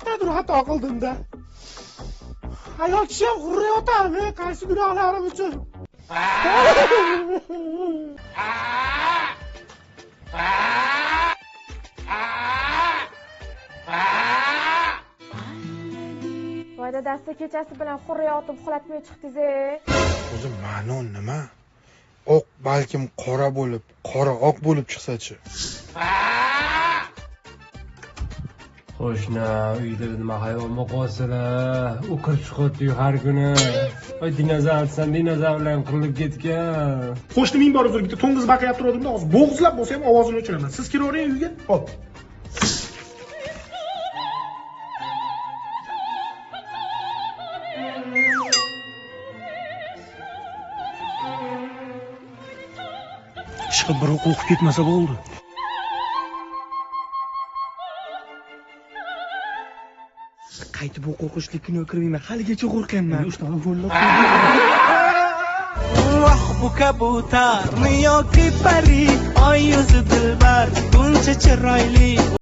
qanaqadir xato qildim-da. Ayol kishi ham hurriyotami? Qaysi gunohlarim uchun? Voy dadasi, kechasi bilan hurriyotib uxlatmay chiqdingiz. O'zi ma'no nima? Oq balkim qora bo'lib, qora oq bo'lib chiqsa-chi. Qo'shni uyda nima hayvon boqasizlar? U kirib chiqadi har kuni. Voy dinozavrsan, dinozavrlar qirilib ketgan. Qo'shnim bor o'zir bitta to'ng'iz baqayib turganimda hozir bo'g'izlab bo'lsa ham ovozini o'chiraman. Siz kiravering uyga. Hop. Ishqilib bir o'qib ketmasa bo'ldi. Qaytib bu qo'rqinchli kino kirmayman. Haligacha qo'rqaman. Bu kabutar yoki pari, oy yuzi dilbar, buncha chiroyli